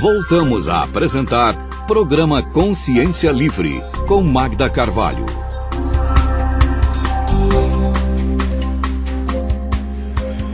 Voltamos a apresentar Programa Consciência Livre, com Magda Carvalho.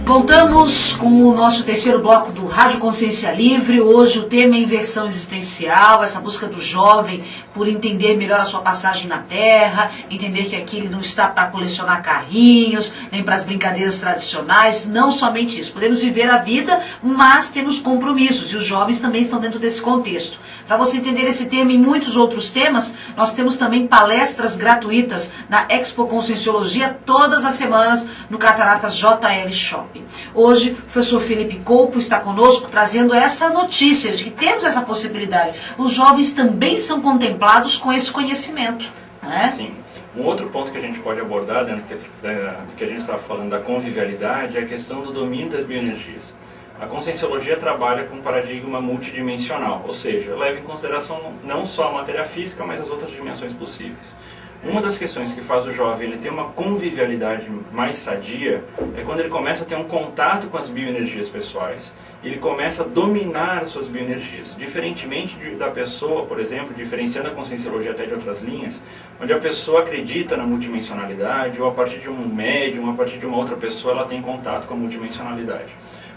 Voltamos com o nosso terceiro bloco do Rádio Consciência Livre. Hoje o tema é inversão existencial, essa busca do jovem por entender melhor a sua passagem na Terra, entender que aqui ele não está para colecionar carrinhos, nem para as brincadeiras tradicionais, não somente isso. Podemos viver a vida, mas temos compromissos, e os jovens também estão dentro desse contexto. Para você entender esse tema e muitos outros temas, nós temos também palestras gratuitas na Expo Conscienciologia todas as semanas no Cataratas JL Shopping. Hoje, o professor Felipe Coupo está conosco trazendo essa notícia de que temos essa possibilidade. Os jovens também são contemplados com esse conhecimento, não é? Sim. Um outro ponto que a gente pode abordar dentro do que a gente estava falando da convivialidade é a questão do domínio das bioenergias. A Conscienciologia trabalha com um paradigma multidimensional, ou seja, leva em consideração não só a matéria física, mas as outras dimensões possíveis. Uma das questões que faz o jovem ele ter uma convivialidade mais sadia é quando ele começa a ter um contato com as bioenergias pessoais. Ele começa a dominar as suas bioenergias. Diferentemente da pessoa, por exemplo, diferenciando a Conscienciologia até de outras linhas, onde a pessoa acredita na multidimensionalidade, ou a partir de um médium, a partir de uma outra pessoa, ela tem contato com a multidimensionalidade.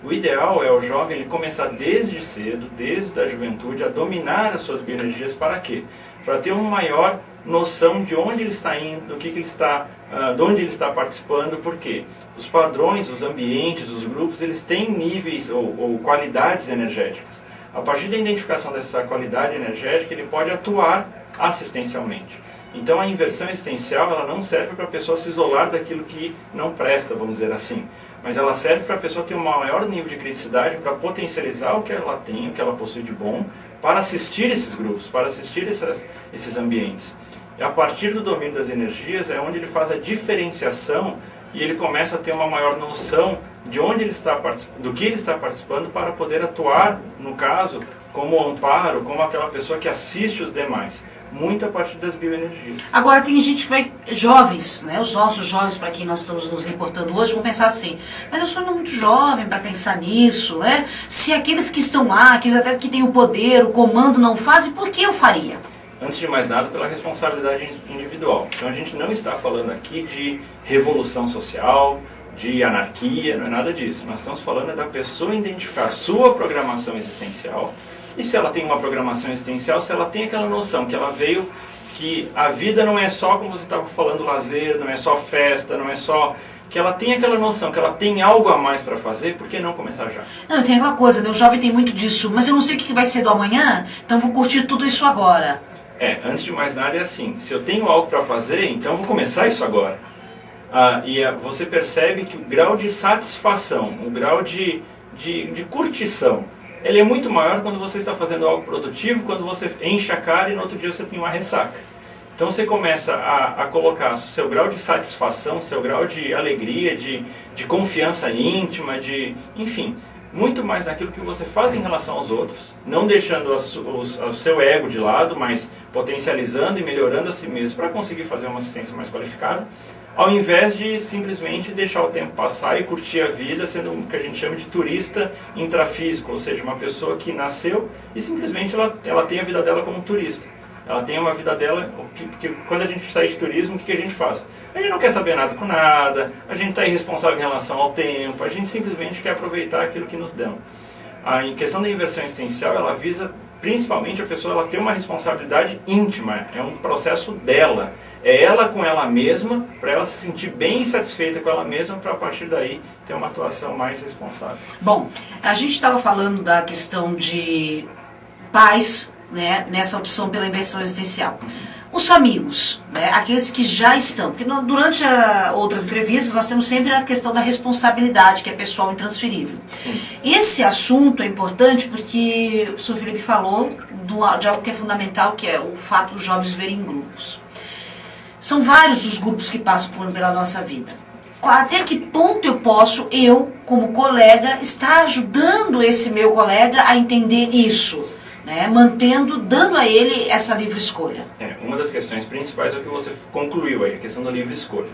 O ideal é o jovem ele começar desde cedo, desde a juventude, a dominar as suas bioenergias. Para quê? Para ter uma maior noção de onde ele está indo, do que ele está, de onde ele está participando, porque os padrões, os ambientes, os grupos, eles têm níveis ou qualidades energéticas. A partir da identificação dessa qualidade energética, ele pode atuar assistencialmente. Então a inversão existencial ela não serve para a pessoa se isolar daquilo que não presta, vamos dizer assim. Mas ela serve para a pessoa ter um maior nível de criticidade para potencializar o que ela tem, o que ela possui de bom, para assistir esses grupos, para assistir esses ambientes. E a partir do domínio das energias é onde ele faz a diferenciação e ele começa a ter uma maior noção de onde ele está do que ele está participando para poder atuar, no caso, como amparo, como aquela pessoa que assiste os demais. Muito a partir das bioenergias. Agora tem gente que vai, jovens, né, os nossos jovens para quem nós estamos nos reportando hoje, vão pensar assim, mas eu sou ainda muito jovem para pensar nisso, né? Se aqueles que estão lá, aqueles até que têm o poder, o comando não fazem, por que eu faria? Antes de mais nada, pela responsabilidade individual. Então a gente não está falando aqui de revolução social, de anarquia, não é nada disso. Nós estamos falando da pessoa identificar a sua programação existencial. E se ela tem uma programação existencial, se ela tem aquela noção que ela veio, que a vida não é só, como você estava falando, lazer, não é só festa, não é só... Que ela tem aquela noção, que ela tem algo a mais para fazer, por que não começar já? Não, tem aquela coisa, né? O jovem tem muito disso, mas eu não sei o que vai ser do amanhã, então vou curtir tudo isso agora. Antes de mais nada é assim, se eu tenho algo para fazer, então vou começar isso agora. Você percebe que o grau de satisfação, o grau de curtição, ele é muito maior quando você está fazendo algo produtivo, quando você enche a cara e no outro dia você tem uma ressaca. Então você começa a colocar seu grau de satisfação, seu grau de alegria, de confiança íntima, enfim, muito mais naquilo que você faz em relação aos outros, não deixando o seu ego de lado, mas potencializando e melhorando a si mesmo para conseguir fazer uma assistência mais qualificada, ao invés de simplesmente deixar o tempo passar e curtir a vida, sendo o que a gente chama de turista intrafísico, ou seja, uma pessoa que nasceu e simplesmente ela tem a vida dela como turista. Ela tem uma vida dela, porque quando a gente sai de turismo, o que a gente faz? A gente não quer saber nada com nada, a gente está irresponsável em relação ao tempo, a gente simplesmente quer aproveitar aquilo que nos dão. Em questão da inversão existencial, ela visa principalmente a pessoa ela ter uma responsabilidade íntima, é um processo dela. É ela com ela mesma, para ela se sentir bem satisfeita com ela mesma, para a partir daí ter uma atuação mais responsável. Bom, a gente estava falando da questão de pais, né, nessa opção pela inversão existencial. Os amigos, né, aqueles que já estão, porque durante outras entrevistas nós temos sempre a questão da responsabilidade, que é pessoal intransferível. Sim. Esse assunto é importante porque o professor Felipe falou de algo que é fundamental, que é o fato dos jovens viverem em grupos. São vários os grupos que passam pela nossa vida. Até que ponto eu posso, como colega, estar ajudando esse meu colega a entender isso? Né, dando a ele essa livre escolha. Uma das questões principais é o que você concluiu aí, a questão da livre escolha.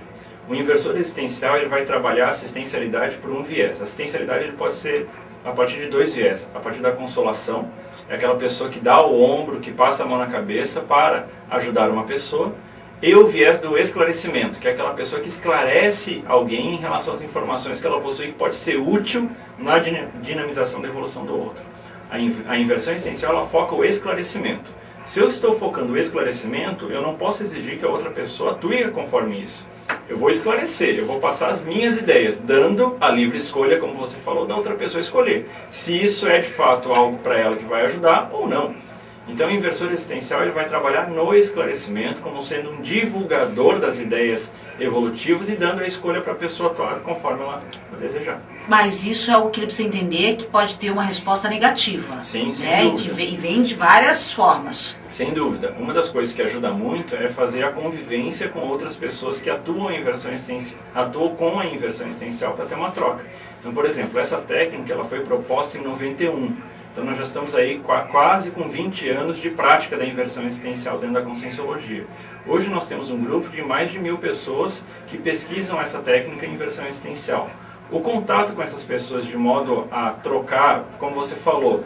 O inversor existencial ele vai trabalhar a assistencialidade por um viés. A assistencialidade ele pode ser a partir de dois viés. A partir da consolação, é aquela pessoa que dá o ombro, que passa a mão na cabeça para ajudar uma pessoa. E o viés do esclarecimento, que é aquela pessoa que esclarece alguém em relação às informações que ela possui, que pode ser útil na dinamização da evolução do outro. A inversão essencial, ela foca o esclarecimento. Se eu estou focando o esclarecimento, eu não posso exigir que a outra pessoa atue conforme isso. Eu vou esclarecer, eu vou passar as minhas ideias, dando a livre escolha, como você falou, da outra pessoa escolher. Se isso é de fato algo para ela que vai ajudar ou não. Então o inversor existencial ele vai trabalhar no esclarecimento como sendo um divulgador das ideias evolutivas e dando a escolha para a pessoa atuar conforme ela desejar. Mas isso é o que ele precisa entender, que pode ter uma resposta negativa. Sim, sem né? dúvida. E vem de várias formas. Sem dúvida. Uma das coisas que ajuda muito é fazer a convivência com outras pessoas que atuam com a inversão existencial para ter uma troca. Então, por exemplo, essa técnica ela foi proposta em 91. Então nós já estamos aí quase com 20 anos de prática da inversão existencial dentro da Conscienciologia. Hoje nós temos um grupo de mais de 1000 pessoas que pesquisam essa técnica em inversão existencial. O contato com essas pessoas de modo a trocar, como você falou,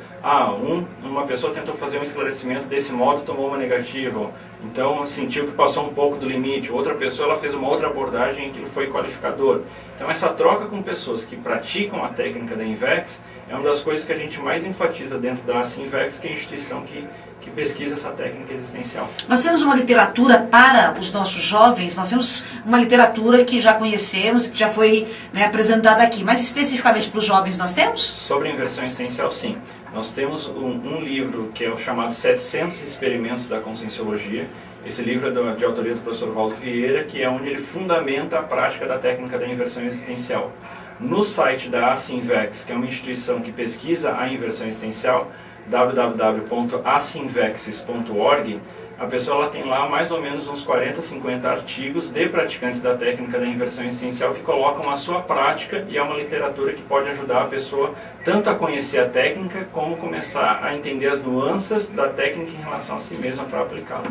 uma pessoa tentou fazer um esclarecimento desse modo, tomou uma negativa, então sentiu que passou um pouco do limite, outra pessoa ela fez uma outra abordagem que foi qualificador. Então essa troca com pessoas que praticam a técnica da INVEX é uma das coisas que a gente mais enfatiza dentro da INVEX, que é a instituição que pesquisa essa técnica existencial. Nós temos uma literatura para os nossos jovens, nós temos uma literatura que já conhecemos, que já foi apresentada aqui, mas especificamente para os jovens nós temos? Sobre a inversão existencial, sim. Nós temos um livro que é o chamado 700 Experimentos da Conscienciologia. Esse livro é de autoria do professor Valdo Vieira, que é onde ele fundamenta a prática da técnica da inversão existencial. No site da ACINVEX, que é uma instituição que pesquisa a inversão existencial, www.acinvexes.org, a pessoa ela tem lá mais ou menos uns 40, 50 artigos de praticantes da técnica da inversão existencial que colocam a sua prática, e é uma literatura que pode ajudar a pessoa tanto a conhecer a técnica como começar a entender as nuances da técnica em relação a si mesma para aplicá-la.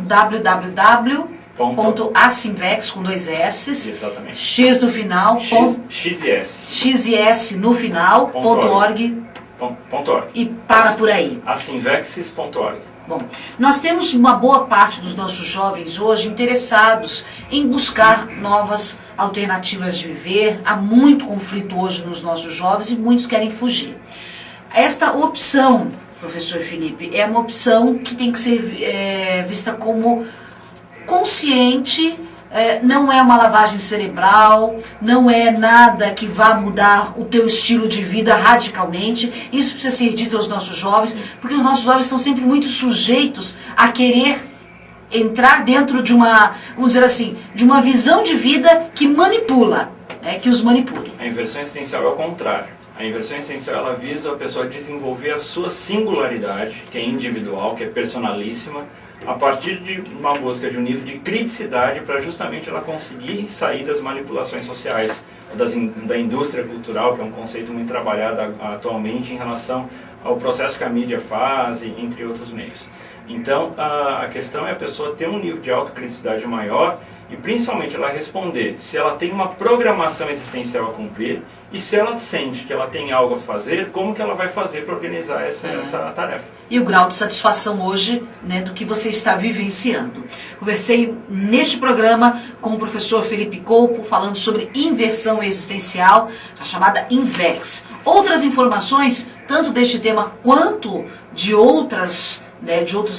www.acinvex com 2 S, exatamente. X no final, X e S. X e S no final, .org. E para por aí. Acinvexes.org. Bom, nós temos uma boa parte dos nossos jovens hoje interessados em buscar novas alternativas de viver. Há muito conflito hoje nos nossos jovens e muitos querem fugir. Esta opção, professor Felipe, é uma opção que tem que ser vista como consciente. Não é uma lavagem cerebral, não é nada que vá mudar o teu estilo de vida radicalmente. Isso precisa ser dito aos nossos jovens, porque os nossos jovens estão sempre muito sujeitos a querer entrar dentro de uma, vamos dizer assim, de uma visão de vida que manipula, que os manipule. A inversão existencial é o contrário. A inversão existencial ela visa a pessoa desenvolver a sua singularidade, que é individual, que é personalíssima, a partir de uma busca de um nível de criticidade para justamente ela conseguir sair das manipulações sociais, da indústria cultural, que é um conceito muito trabalhado atualmente em relação ao processo que a mídia faz, entre outros meios. Então, a questão é a pessoa ter um nível de autocriticidade maior e principalmente ela responder se ela tem uma programação existencial a cumprir e se ela sente que ela tem algo a fazer, como que ela vai fazer para organizar essa tarefa. E o grau de satisfação hoje do que você está vivenciando. Conversei neste programa com o professor Felipe Colpo, falando sobre inversão existencial, a chamada INVEX. Outras informações, tanto deste tema quanto de outros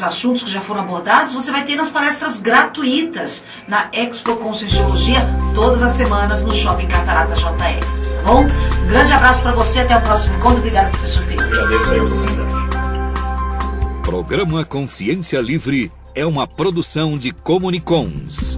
assuntos que já foram abordados, você vai ter nas palestras gratuitas na Expo Conscienciologia, todas as semanas no Shopping Catarata JR. Tá bom? Um grande abraço para você, até o próximo encontro. Obrigado, professor Felipe. Agradeço aí a oportunidade. Programa Consciência Livre é uma produção de Comunicons.